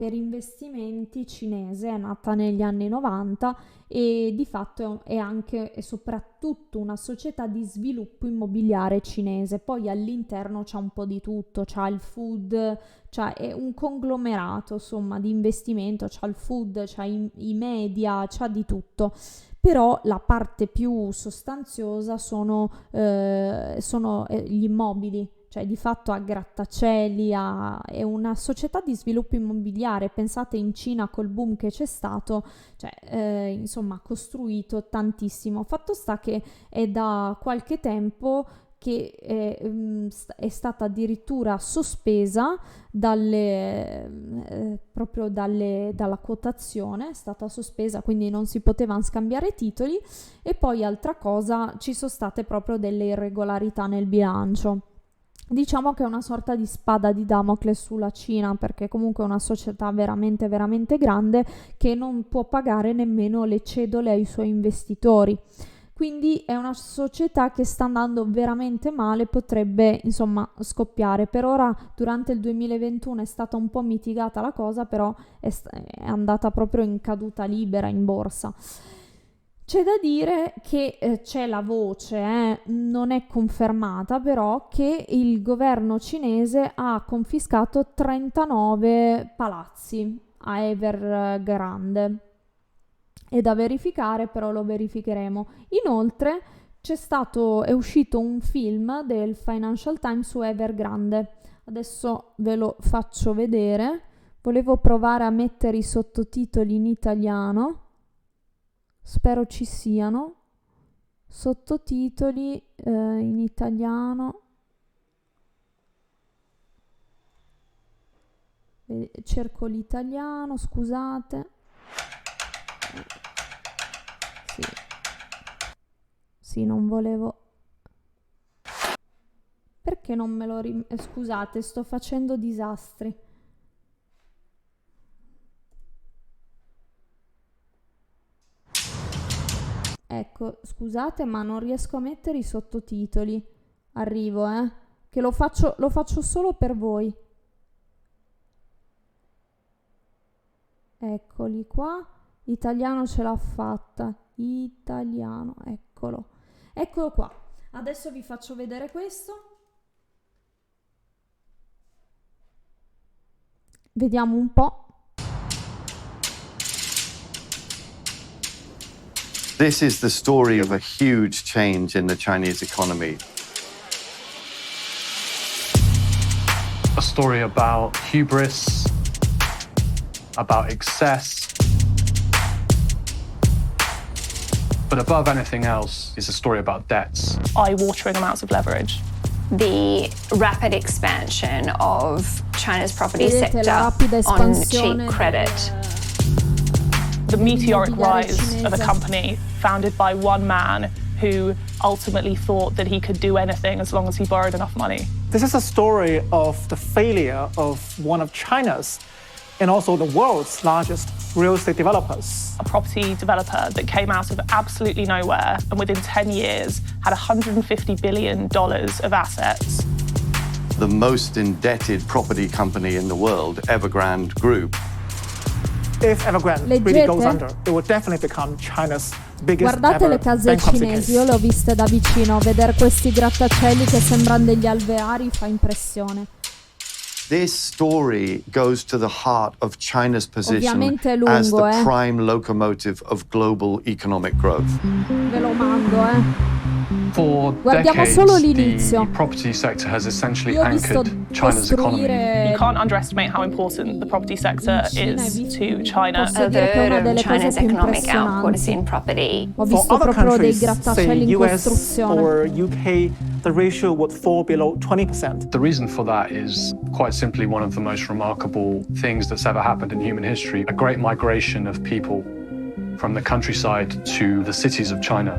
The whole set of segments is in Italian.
per investimenti cinese, è nata negli anni 90 e di fatto è anche e soprattutto una società di sviluppo immobiliare cinese. Poi all'interno c'è un po' di tutto, c'ha il food, è un conglomerato insomma di investimento, c'ha il food, c'ha i media, c'ha di tutto. Però la parte più sostanziosa sono gli immobili, cioè di fatto ha grattacieli, è una società di sviluppo immobiliare. Pensate in Cina col boom che c'è stato, insomma ha costruito tantissimo. Fatto sta che è da qualche tempo che è stata addirittura sospesa dalla quotazione, è stata sospesa, quindi non si potevano scambiare titoli. E poi altra cosa, ci sono state proprio delle irregolarità nel bilancio. Diciamo che è una sorta di spada di Damocle sulla Cina, perché comunque è una società veramente veramente grande che non può pagare nemmeno le cedole ai suoi investitori. Quindi è una società che sta andando veramente male, potrebbe insomma scoppiare. Per ora durante il 2021 è stata un po' mitigata la cosa, però è andata proprio in caduta libera in borsa. C'è da dire che c'è la voce, non è confermata però, che il governo cinese ha confiscato 39 palazzi a Evergrande. È da verificare, però lo verificheremo. Inoltre è uscito un film del Financial Times su Evergrande. Adesso ve lo faccio vedere. Volevo provare a mettere i sottotitoli in italiano. Spero ci siano. Sottotitoli in italiano. Cerco l'italiano, scusate. Sì, non volevo. Perché non me lo scusate, sto facendo disastri. Ecco, scusate, ma non riesco a mettere i sottotitoli. Arrivo, che lo faccio solo per voi. Eccoli qua. Italiano ce l'ha fatta. Italiano, eccolo. Eccolo qua. Adesso vi faccio vedere questo. Vediamo un po'. This is the story of a huge change in the Chinese economy. A story about hubris, about excess, but above anything else is a story about debts. Eye-watering amounts of leverage. The rapid expansion of China's property sector on cheap credit. The meteoric rise of a company founded by one man who ultimately thought that he could do anything as long as he borrowed enough money. This is a story of the failure of one of China's and also the world's largest real estate developers. A property developer that came out of absolutely nowhere and within 10 years had $150 billion of assets. The most indebted property company in the world, Evergrande Group. If Evergrande really goes under, it will definitely become China's biggest Guardate ever le case bankruptcy cinesi, case. io le ho viste da vicino, vedere questi grattacieli che sembrano degli alveari fa impressione. This story goes to the heart of China's position Ovviamente è lungo, as the prime locomotive of global economic growth. Ve lo mando, For Guardiamo decades, solo l'inizio. the property sector has essentially Io ho visto anchored China's economy. You can't underestimate how important the property sector is to China. Posso dire che è una delle cose China's più economic output is impressionanti. in property. Ho For visto other proprio dei countries, grattacieli say in US costruzione. or UK, the ratio would fall below 20%. The reason for that is quite simply one of the most remarkable things that's ever happened in human history. A great migration of people from the countryside to the cities of China.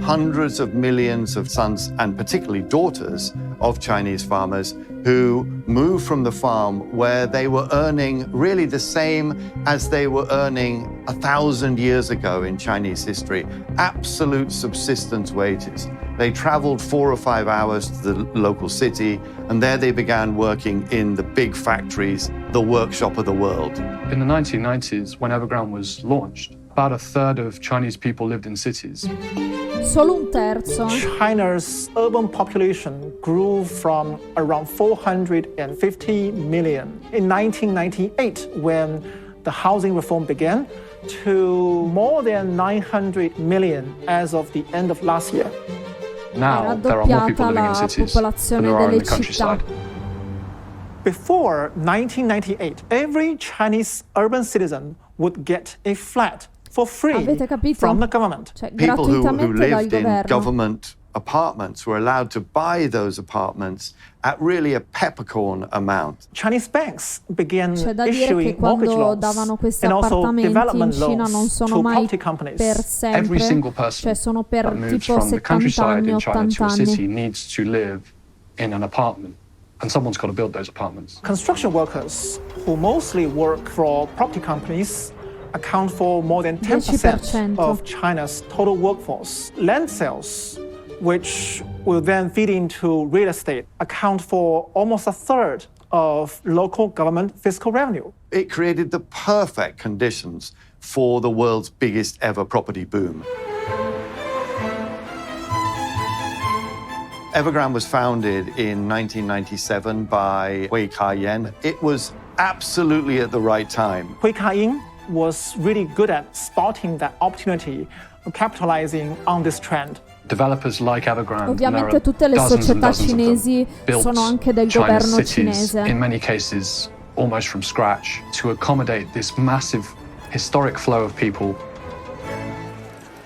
Hundreds of millions of sons and particularly daughters of Chinese farmers who moved from the farm where they were earning really the same as they were earning 1,000 years ago in Chinese history, absolute subsistence wages. They traveled 4 or 5 hours to the local city, and there they began working in the big factories, the workshop of the world. In the 1990s, when Evergrande was launched, about a third of Chinese people lived in cities. Solo un terzo. China's urban population grew from around 450 million in 1998, when the housing reform began, to more than 900 million as of the end of last year. Now there are more people living in cities than there are in the countryside. Before 1998, every Chinese urban citizen would get a flat for free from the government. Cioè, People who gratuitamente dal lived in governo. government apartments were allowed to buy those apartments at really a peppercorn amount. Chinese banks began C'è da dire issuing che quando mortgage loans davano questi and also appartamenti in development Cina non loans sono to mai property companies. per Every single sempre, person cioè sono per that moves tipo from the 70 countryside anni, in China 80 to a city anni. needs to live in an apartment, and someone's got to build those apartments. Construction workers, who mostly work for property companies, account for more than 10% of China's total workforce. Land sales, which will then feed into real estate, account for almost a third of local government fiscal revenue. It created the perfect conditions for the world's biggest ever property boom. Evergrande was founded in 1997 by Hui Ka-yen. It was absolutely at the right time. Hui Ka-yen was really good at spotting that opportunity, capitalizing on this trend. Developers like Evergrande, Ovviamente tutte le società cinesi sono anche del governo cinese. In many cases, almost from scratch, to accommodate this massive historic flow of people.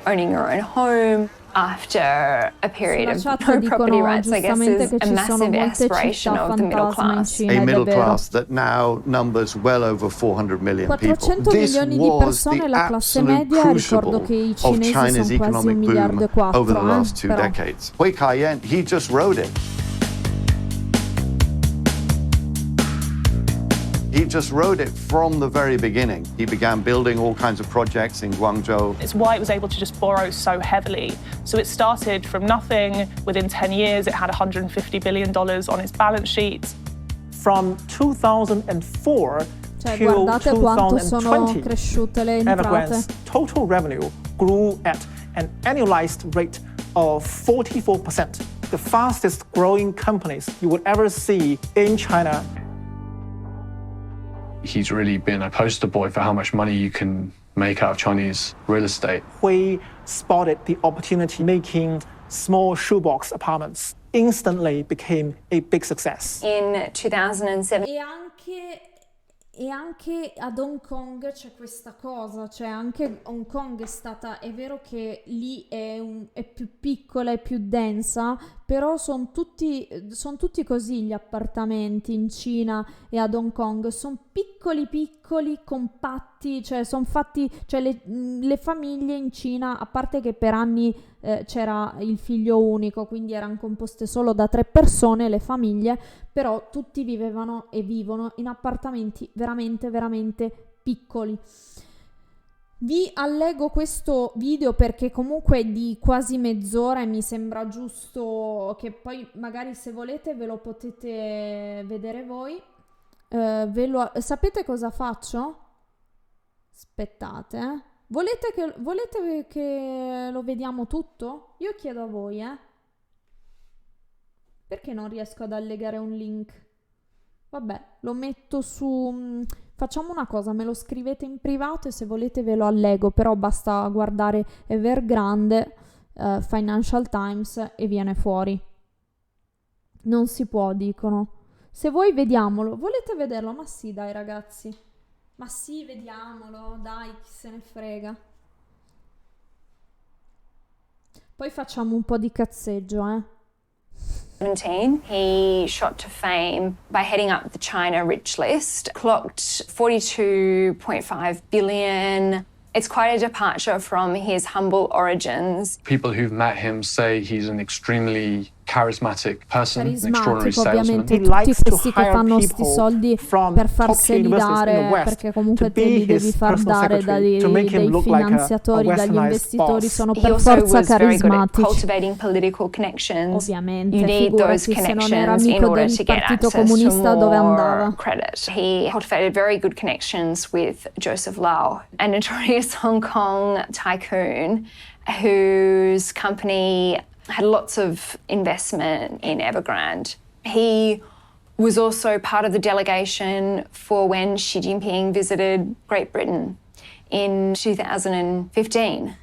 Owning your own home after a period of no property rights, I guess, is a massive aspiration of the middle class. A middle class that now numbers well over 400 million people. 400 milioni di persone, la classe media, ricordo che i cinesi sono quasi 1,4 miliardi over the last 2 decades. Hui Ka-yen, he just wrote it. He just wrote it from the very beginning. He began building all kinds of projects in Guangzhou. It's why it was able to just borrow so heavily. So it started from nothing. Within 10 years, it had $150 billion on its balance sheet. From 2004 cioè, till guardate quanto sono 2020, cresciute le entrate. Evergrande's total revenue grew at an annualized rate of 44%, the fastest growing companies you would ever see in China. He's really been a poster boy for how much money you can make out of Chinese real estate. We spotted the opportunity, making small shoebox apartments instantly became a big success. In 2007. E anche ad Hong Kong c'è questa cosa, cioè anche Hong Kong è vero che lì è più piccola e più densa, però sono tutti così gli appartamenti in Cina e ad Hong Kong, sono piccoli, compatti, cioè sono fatti, cioè le famiglie in Cina, a parte che per anni c'era il figlio unico, quindi erano composte solo da 3 persone le famiglie, però tutti vivevano e vivono in appartamenti veramente piccoli. Vi allego questo video perché comunque è di quasi mezz'ora e mi sembra giusto che poi magari se volete ve lo potete vedere voi. Sapete cosa faccio? Aspettate, Volete che lo vediamo tutto? Io chiedo a voi, Perché non riesco ad allegare un link? Vabbè, lo metto su... Facciamo una cosa, me lo scrivete in privato e se volete ve lo allego, però basta guardare Evergrande, Financial Times e viene fuori. Non si può, dicono. Se voi vediamolo, volete vederlo? Ma sì, dai ragazzi. Ma sì, vediamolo, dai, chi se ne frega. Poi facciamo un po' di cazzeggio, 2017, he shot to fame by heading up the China rich list, clocked 42.5 billion. It's quite a departure from his humble origins. People who've met him say he's an extremely charismatic person, an extraordinary Carismatico, salesman. ovviamente, He tutti likes to questi che hire fanno sti people soldi from per top farseli universities in the dare, West perché comunque to te li be devi his far personal dare secretary, to make him dai look like a finanziatori, dagli westernized investitori, boss. sono He per also forza was very good at carismatici. cultivating political connections. Ovviamente, You need those figurati se non era connections in amico order del to get Partito access to Comunista dove more andava. credit. He cultivated very good connections with Joseph Lau, a notorious Hong Kong tycoon whose company had lots of investment in Evergrande. He was also part of the delegation for when Xi Jinping visited Great Britain in 2015.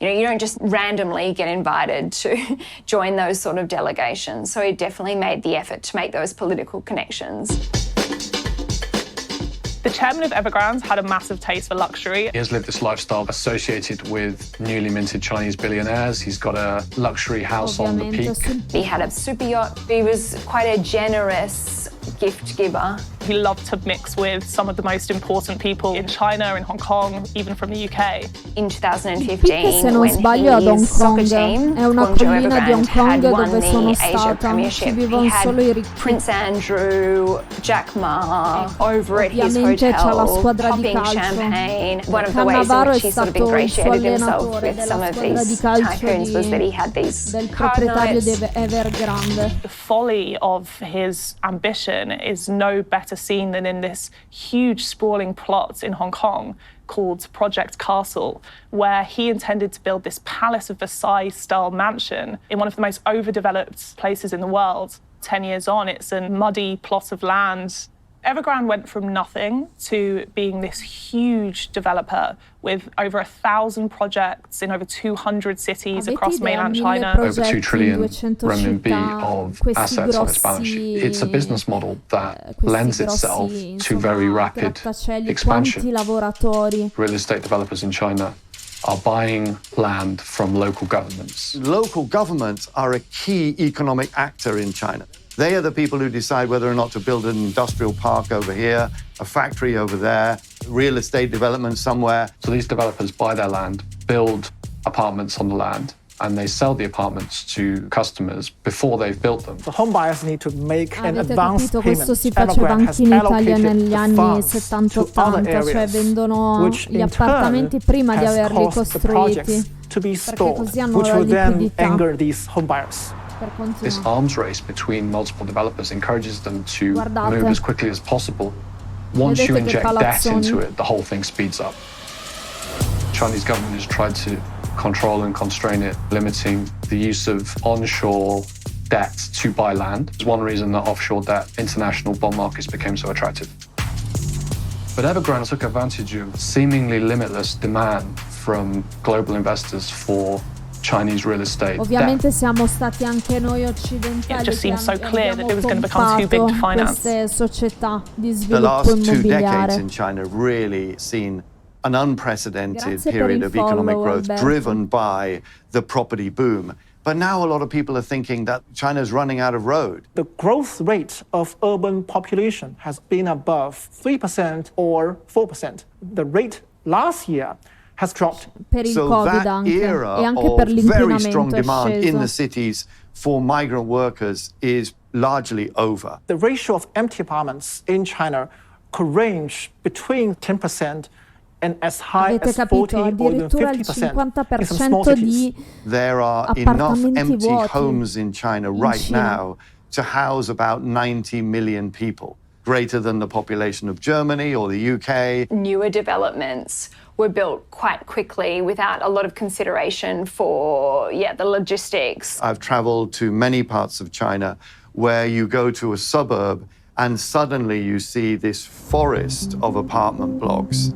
You know, you don't just randomly get invited to join those sort of delegations. So he definitely made the effort to make those political connections. The chairman of Evergrande had a massive taste for luxury. He has lived this lifestyle associated with newly minted Chinese billionaires. He's got a luxury house on the peak. He had a super yacht. He was quite a generous gift giver. He loved to mix with some of the most important people in China, in Hong Kong, even from the UK. In Pique, se 2015, non when sbaglio, ad Hong his soccer Kong, team, è una Guangzhou collina di Hong Evergrande, Kong had won dove sono the Asia stata, ci Premiership. vivono He solo i had ricchi. Prince Andrew, Jack Ma, over at his Ovviamente c'ha la hotel, squadra di popping calcio. champagne. One of the ways in Cannavaro which è he sort of stato il suo ingratiated himself allenatore with della some of squadra di these calcio tycoons was that he had del these proprietario di cardinals. Evergrande. The folly of his ambition is no better seen than in this huge sprawling plot in Hong Kong called Project Castle, where he intended to build this Palace of Versailles-style mansion in one of the most overdeveloped places in the world. 10 years on, it's a muddy plot of land. Evergrande went from nothing to being this huge developer with over 1,000 projects in over 200 cities across mainland China. Over 2 trillion renminbi of assets on its balance sheet. It's a business model that lends itself to very rapid expansion. Real estate developers in China are buying land from local governments. Local governments are a key economic actor in China. They are the people who decide whether or not to build an industrial park over here, a factory over there, real estate development somewhere. So these developers buy their land, build apartments on the land, and they sell the apartments to customers before they've built them. The home buyers need to make an Avete advance capito, payment. questo si faceva Evergrande anche in has Italia negli allocated the anni funds 70-80, to other cioè areas, vendono which gli in appartamenti turn prima di has averli caused the projects costruiti, to be perché stalled, così hanno which la will then liquidità anger these home buyers. per This continuare. arms race between multiple developers encourages them to Guardate. move as quickly as possible. Once you Vedete che inject debt palazzoni. into it, the whole thing speeds up. Chinese government has tried to control and constrain it, limiting the use of onshore debt to buy land. It's one reason that offshore debt, international bond markets became so attractive. But Evergrande took advantage of seemingly limitless demand from global investors for Chinese real estate Ovviamente debt. siamo stati anche noi occidentali It just che seemed so clear that abbiamo it was going to become too big to pompato finance. queste società di The sviluppo last 2 decades immobiliare. in China have really seen an unprecedented Grazie per period il of economic follow, growth Alberto. driven by the property boom. But now a lot of people are thinking that China's running out of road. The growth rate of urban population has been above 3% or 4%. The rate last year has dropped. Per il So Covid that anche, era e anche of per very strong l'inquinamento è demand in the sceso. cities for migrant workers is largely over. The ratio of empty apartments in China could range between 10% and as high Avete as capito? 40 or even Addirittura il 50% in some small 50% cities. di There are enough appartamenti empty vuoti homes in China right Cina. now to house about 90 million people, greater than the population of Germany or the UK. Newer developments were built quite quickly without a lot of consideration for, the logistics. I've traveled to many parts of China where you go to a suburb and suddenly you see this forest of apartment blocks.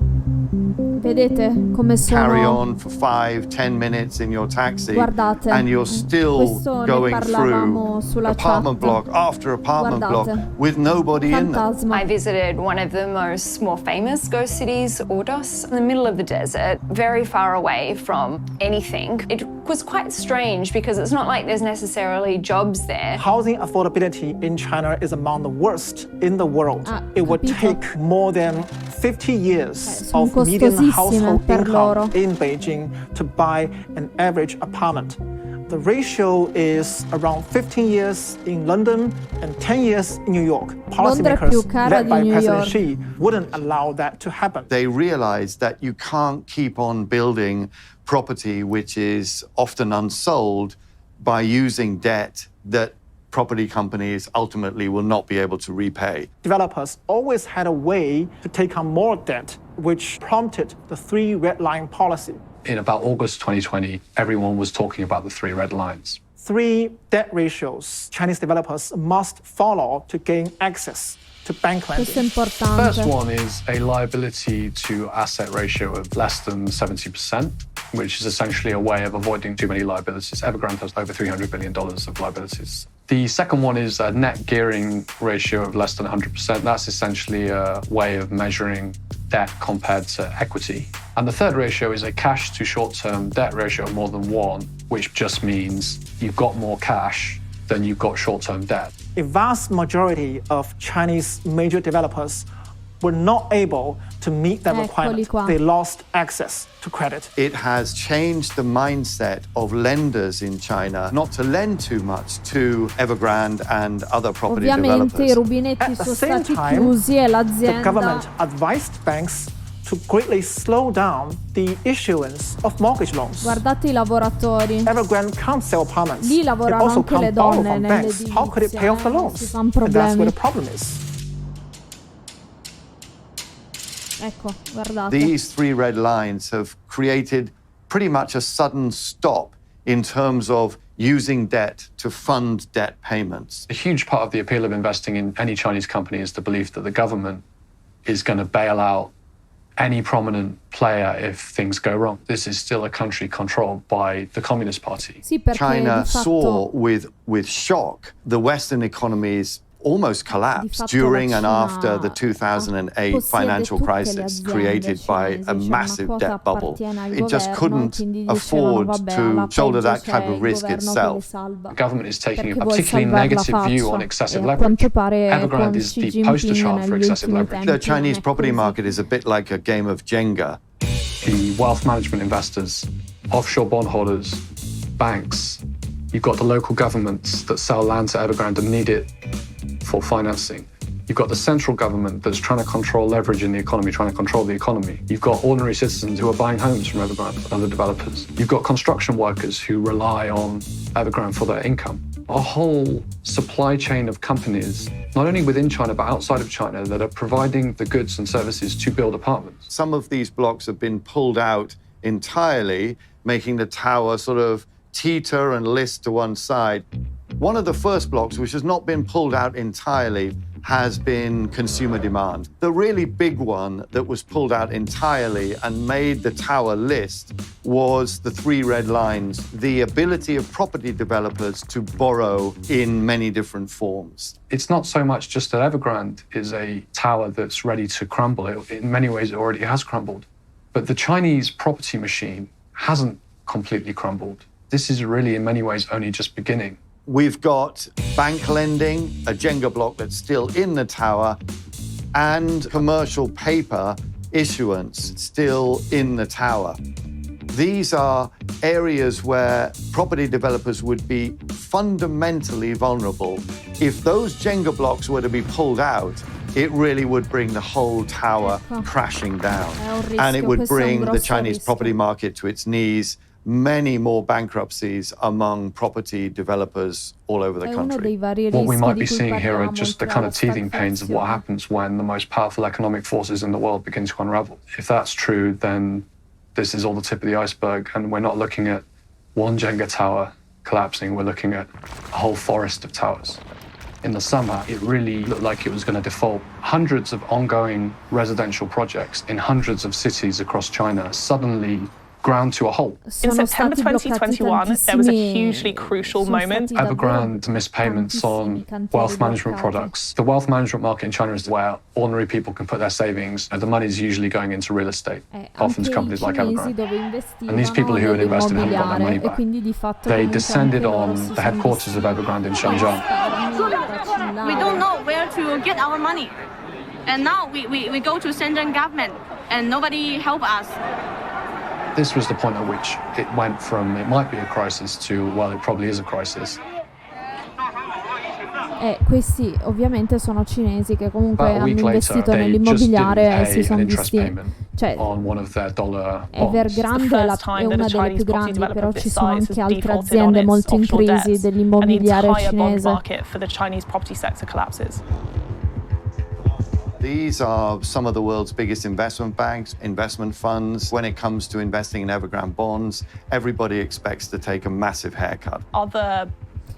Vedete come Carry sono? on for 5-10 minutes in your taxi, Guardate, and you're still questo ne going parlavamo through sulla apartment chat. block after apartment block Guardate. with nobody in them. Fantasma. I visited one of the more famous ghost cities, Ordos, in the middle of the desert, very far away from anything. It was quite strange because it's not like there's necessarily jobs there. Housing affordability in China is among the worst in the world. It would capito. take more than 50 years sono of median costosissime household per loro. income in Beijing to buy an average apartment. The ratio is around 15 years in London and 10 years in New York. Policymakers led by President Xi wouldn't allow that to happen. They realized that you can't keep on building property which is often unsold by using debt that property companies ultimately will not be able to repay. Developers always had a way to take on more debt, which prompted the three red line policy. In about August 2020, everyone was talking about the three red lines. Three debt ratios Chinese developers must follow to gain access to bank lending. The first one is a liability to asset ratio of less than 70%, which is essentially a way of avoiding too many liabilities. Evergrande has over $300 billion of liabilities. The second one is a net gearing ratio of less than 100%. That's essentially a way of measuring debt compared to equity. And the third ratio is a cash to short-term debt ratio of more than 1, which just means you've got more cash than you've got short-term debt. A vast majority of Chinese major developers were not able to meet that requirement. They lost access to credit. It has changed the mindset of lenders in China not to lend too much to Evergrande and other property developers. At the same time, the government advised banks to greatly slow down the issuance of mortgage loans. Guardate I lavoratori. Evergrande can't sell apartments. Lì lavorano it also anche le can't borrow donne from banks. How could it pay off the loans? And that's where the problem is. Ecco, guardate. These three red lines have created pretty much a sudden stop in terms of using debt to fund debt payments. A huge part of the appeal of investing in any Chinese company is the belief that the government is going to bail out any prominent player if things go wrong. This is still a country controlled by the Communist Party. China saw with shock the Western economies almost collapsed during and after the 2008 financial crisis created by a massive debt bubble. It just couldn't afford to shoulder that type of risk itself. The government is taking a particularly negative view on excessive leverage. Evergrande is the poster child for excessive leverage. The Chinese property market is a bit like a game of Jenga. The wealth management investors, offshore bondholders, banks, you've got the local governments that sell land to Evergrande and need it for financing. You've got the central government that's trying to control leverage in the economy, trying to control the economy. You've got ordinary citizens who are buying homes from Evergrande and other developers. You've got construction workers who rely on Evergrande for their income. A whole supply chain of companies, not only within China, but outside of China, that are providing the goods and services to build apartments. Some of these blocks have been pulled out entirely, making the tower sort of teeter and list to one side. One of the first blocks, which has not been pulled out entirely, has been consumer demand. The really big one that was pulled out entirely and made the tower list was the three red lines, the ability of property developers to borrow in many different forms. It's not so much just that Evergrande is a tower that's ready to crumble. In many ways, it already has crumbled. But the Chinese property machine hasn't completely crumbled. This is really, in many ways, only just beginning. We've got bank lending, a Jenga block that's still in the tower, and commercial paper issuance still in the tower. These are areas where property developers would be fundamentally vulnerable. If those Jenga blocks were to be pulled out, it really would bring the whole tower crashing down. And it would bring the Chinese property market to its knees. Many more bankruptcies among property developers all over the country. What we might be seeing here are just the kind of teething pains of what happens when the most powerful economic forces in the world begin to unravel. If that's true, then this is all the tip of the iceberg, and we're not looking at one Jenga tower collapsing, we're looking at a whole forest of towers. In the summer, it really looked like it was going to default. Hundreds of ongoing residential projects in hundreds of cities across China suddenly ground to a halt. In September 2021, there was a hugely crucial moment. Evergrande missed payments on wealth management products. The wealth management market in China is where ordinary people can put their savings. The money is usually going into real estate, often to companies like Evergrande. And these people who had invested haven't got their money back. They descended on the headquarters of Evergrande in Shenzhen. We don't know where to get our money. And now we go to Shenzhen government and nobody help us. This was the point at which it went from it might be a crisis to, well, it probably is a crisis. Questi ovviamente sono cinesi che comunque hanno investito nell'immobiliare e si sono visti, cioè Evergrande è una delle più grandi, però ci sono anche altre aziende molto in crisi dell'immobiliare cinese. These are some of the world's biggest investment banks, investment funds. When it comes to investing in Evergrande bonds, everybody expects to take a massive haircut. Other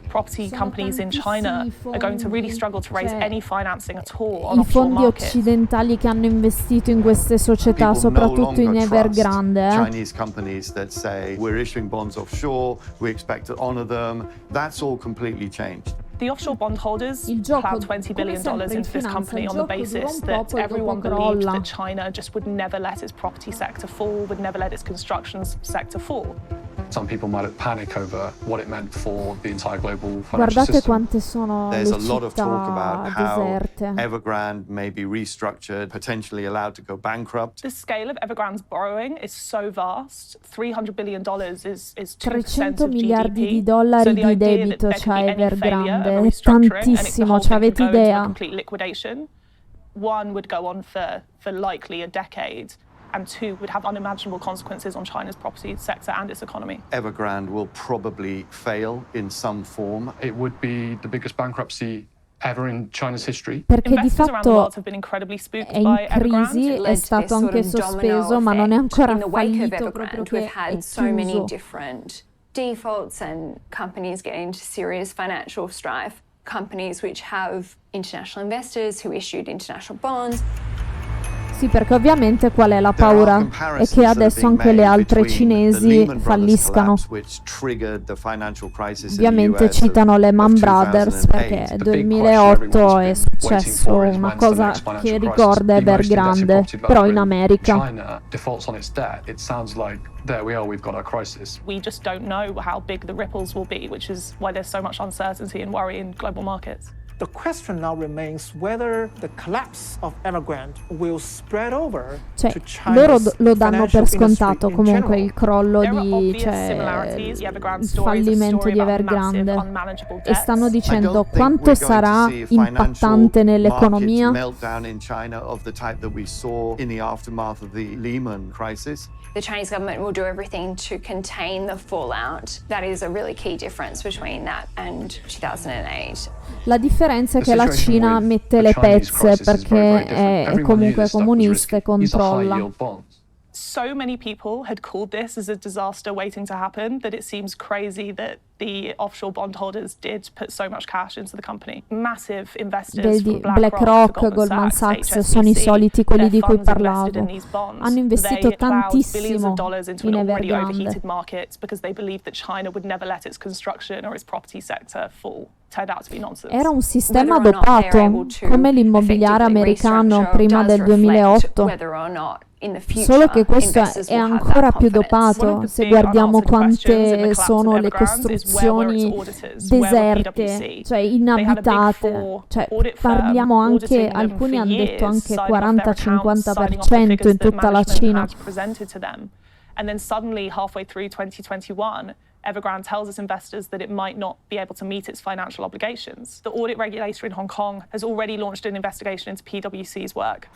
property companies in China are going to really struggle to raise any financing at all on I offshore fondi markets. occidentali che hanno investito in queste società, soprattutto in Evergrande. Chinese companies that say we're issuing bonds offshore, we expect to honor them. That's all completely changed. The offshore bondholders plowed $20 billion into this company on the basis that everyone believed that China just would never let its property sector fall, would never let its construction sector fall. Some people might panic over what it meant for the entire global financial Guardate system. quante sono There's le a lot of talk about città how deserte. Evergrande may be restructured, potentially allowed to go bankrupt. The scale of Evergrande's borrowing is so vast. $300 billion is 2% 300 of miliardi GDP. di dollari So the di idea that debito there c'ha could be any failure Evergrande, of a è restructuring and tantissimo, the ci whole thing avete could go into a idea? complete liquidation. One, would go on for likely a decade, and two, would have unimaginable consequences on China's property sector and its economy. Evergrande will probably fail in some form. It would be the biggest bankruptcy ever in China's history. Perché di Investors around the fatto world have been incredibly spooked è in by crisi, Evergrande. è stato anche sospeso, ma non è ancora fallito, proprio che We've è had so many chiuso. different defaults and companies getting into serious financial strife. Companies which have international investors who issued international bonds. Sì, perché ovviamente qual è la paura? È che adesso anche le altre cinesi falliscano. Ovviamente citano Lehman Brothers perché nel 2008 è successo una cosa che ricorda Evergrande, però in America. China defaults on its debt. It sounds like there we are, we've got our crisis. We just don't know how big the ripples will be, which is why there's so much uncertainty and worry in global markets. The question now remains whether the collapse of Evergrande will spread over Cioè, to loro China's lo danno per financial scontato industry in comunque general. il crollo There are di, obvious cioè, similarities. The Evergrande il story is a fallimento story di about massive, Evergrande unmanageable e debts. stanno I dicendo don't think quanto we're going sarà to see a financial impattante nell'economia. market meltdown in China of the type that we saw in the aftermath of the Lehman crisis. The Chinese government will do everything to contain the fallout. That is a really key difference between that and 2008. La differenza è che la Cina mette le pezze perché è comunque comunista e controlla. So many people had called this as a disaster waiting to happen that it seems crazy that the offshore bondholders did put so much cash into the company. Massive investors from BlackRock, Goldman Sachs sono i soliti quelli di cui parlavo. Hanno investito tantissimo in Evergrande. markets because they believed that China would never let its construction or its property sector fall. Turned out to be nonsense. Era un sistema dopato, come l'immobiliare americano prima del 2008. Solo che questo è ancora più dopato se guardiamo quante sono le costruzioni deserte, cioè inabitate. Cioè, parliamo anche, alcuni hanno detto anche 40-50% in tutta la Cina. And then suddenly, halfway through 2021, Evergrande tells its investors that it might not be able to meet its financial obligations. The audit regulator in Hong Kong has already launched an investigation into PwC's work.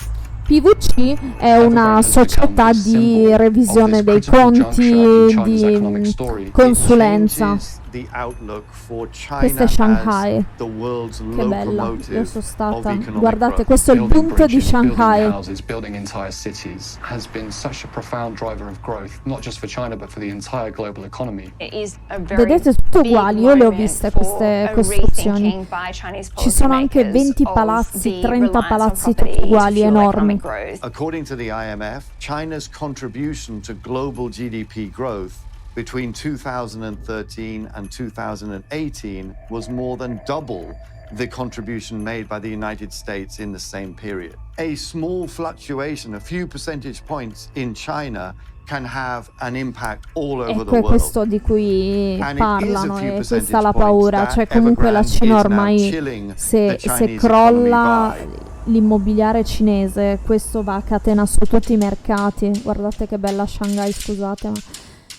PwC è una società di revisione dei conti, di consulenza. Questa è Shanghai. Che bella, io sono stata. Guardate, questo è il punto di Shanghai. Vedete, tutte uguali, io le ho viste queste costruzioni. Ci sono anche 20 palazzi, 30 palazzi tutti uguali, enormi. According to the IMF, China's contribution to global GDP growth between 2013 and 2018 was more than double the contribution made by the United States in the same period. A small fluctuation, a few percentage points in China can have an impact all over the world. È questo di cui parlano e questa è la paura, cioè comunque la Cina ormai se crolla l'immobiliare cinese, questo va a catena su tutti i mercati. Guardate che bella Shanghai, scusate, ma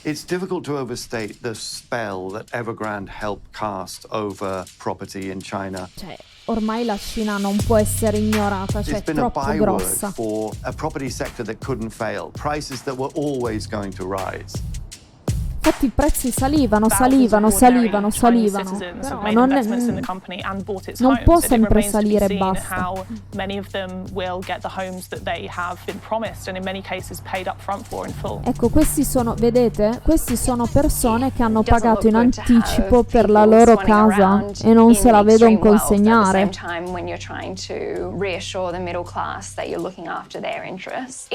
It's difficult to overstate the spell that Evergrande helped cast over property in China. cioè, ormai la Cina non può essere ignorata, cioè It's è been a troppo byword grossa. for a property sector that couldn't fail, prices that were always going to rise. Infatti i prezzi salivano, però non può sempre salire e basta. Ecco, vedete, questi sono persone che hanno pagato in anticipo per la loro casa e non se la vedono consegnare. It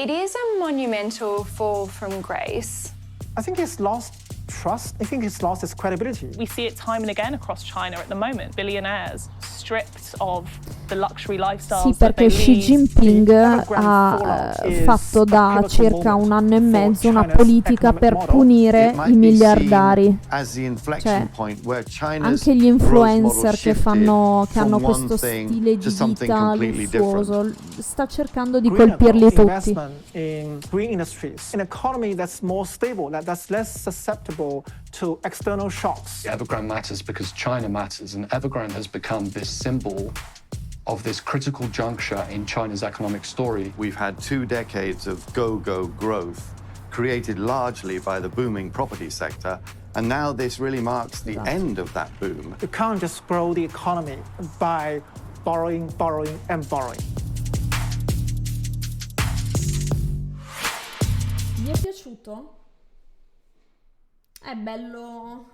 is a monumental fall from grace. I think it's lost trust. I think it's lost its credibility. We see it time and again across China at the moment. Billionaires stripped of the luxury lifestyles. Sì, perché Xi Jinping ha fatto da circa un anno e mezzo una politica per punire i miliardari. Cioè, anche gli influencer che hanno questo stile di vita lussuoso, sta cercando di colpirli tutti. In green industries, an economy that's more stable, that's less susceptible to external shocks. Evergrande matters because China matters, and Evergrande has become this symbol of this critical juncture in China's economic story. We've had 2 decades of go-go growth created largely by the booming property sector, and now this really marks the end of that boom. You can't just grow the economy by borrowing, and borrowing. Vi è piaciuto? È bello.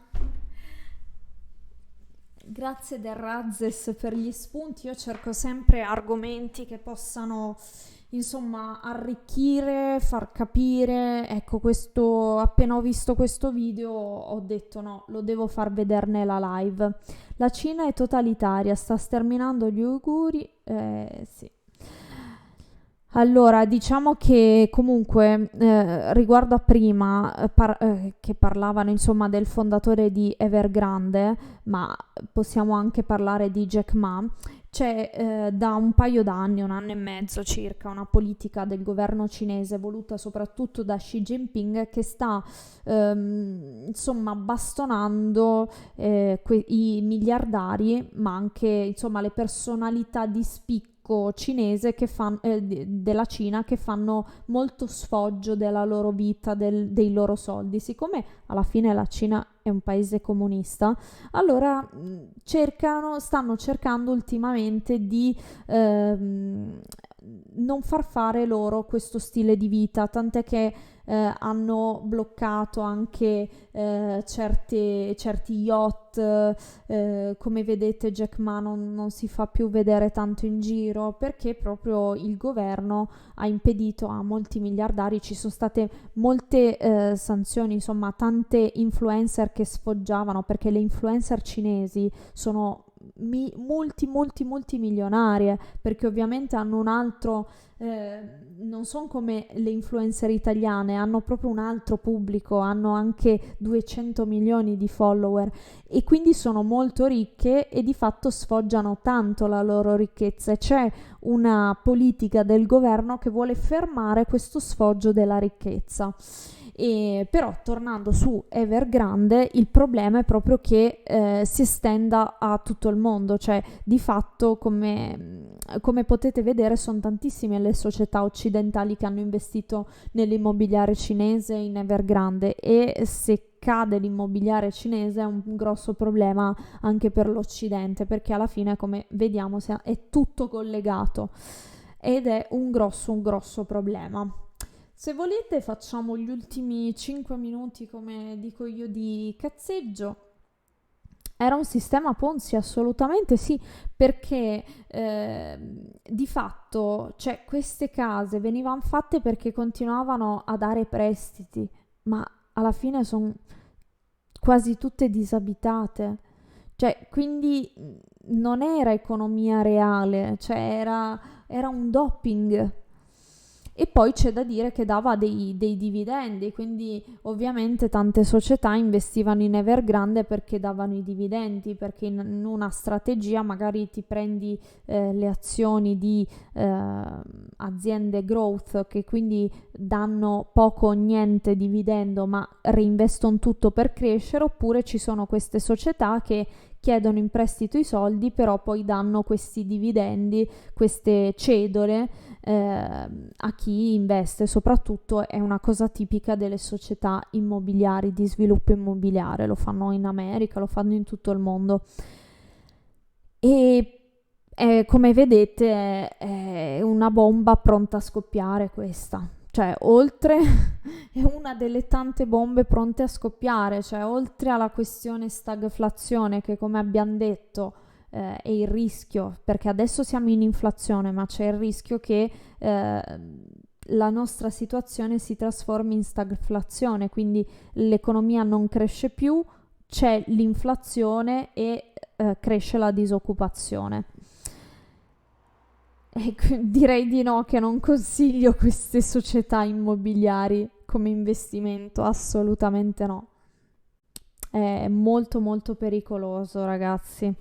Grazie del Razzes per gli spunti. Io cerco sempre argomenti che possano, insomma, arricchire, far capire. Ecco, appena ho visto questo video ho detto no, lo devo far vedere nella live. La Cina è totalitaria, sta sterminando gli uiguri. Sì. Allora, diciamo che comunque riguardo a prima che parlavano insomma del fondatore di Evergrande, ma possiamo anche parlare di Jack Ma, c'è da un paio d'anni, un anno e mezzo circa, una politica del governo cinese voluta soprattutto da Xi Jinping che sta insomma bastonando i miliardari, ma anche insomma le personalità di spicco cinese della Cina che fanno molto sfoggio della loro vita, dei loro soldi. Siccome alla fine la Cina è un paese comunista, allora stanno cercando ultimamente di non far fare loro questo stile di vita, tant'è che hanno bloccato anche certi yacht, come vedete Jack Ma non si fa più vedere tanto in giro perché proprio il governo ha impedito a molti miliardari, ci sono state molte sanzioni, insomma tante influencer che sfoggiavano, perché le influencer cinesi sono multimilionarie, perché ovviamente hanno un altro non sono come le influencer italiane, hanno proprio un altro pubblico, hanno anche 200 milioni di follower e quindi sono molto ricche e di fatto sfoggiano tanto la loro ricchezza, e c'è una politica del governo che vuole fermare questo sfoggio della ricchezza. Però tornando su Evergrande, il problema è proprio che si estenda a tutto il mondo, cioè di fatto come potete vedere sono tantissime le società occidentali che hanno investito nell'immobiliare cinese in Evergrande, e se cade l'immobiliare cinese è un grosso problema anche per l'Occidente, perché alla fine, come vediamo, è tutto collegato ed è un grosso problema. Se volete facciamo gli ultimi 5 minuti, come dico io, di cazzeggio. Era un sistema Ponzi? Assolutamente sì, perché di fatto, cioè, queste case venivano fatte perché continuavano a dare prestiti, ma alla fine sono quasi tutte disabitate. Cioè, quindi non era economia reale, cioè era un doping. E poi c'è da dire che dava dei dividendi, quindi ovviamente tante società investivano in Evergrande perché davano i dividendi, perché in una strategia magari ti prendi le azioni di aziende growth che quindi danno poco o niente dividendo ma reinvestono tutto per crescere, oppure ci sono queste società che chiedono in prestito i soldi però poi danno questi dividendi, queste cedole a chi investe. Soprattutto è una cosa tipica delle società immobiliari di sviluppo immobiliare, lo fanno in America, lo fanno in tutto il mondo e come vedete è una bomba pronta a scoppiare questa, cioè oltre è una delle tante bombe pronte a scoppiare, cioè oltre alla questione stagflazione che come abbiamo detto è il rischio, perché adesso siamo in inflazione ma c'è il rischio che la nostra situazione si trasformi in stagflazione, quindi l'economia non cresce più, c'è l'inflazione e cresce la disoccupazione. E direi di no, che non consiglio queste società immobiliari come investimento, assolutamente no. È molto molto pericoloso, ragazzi.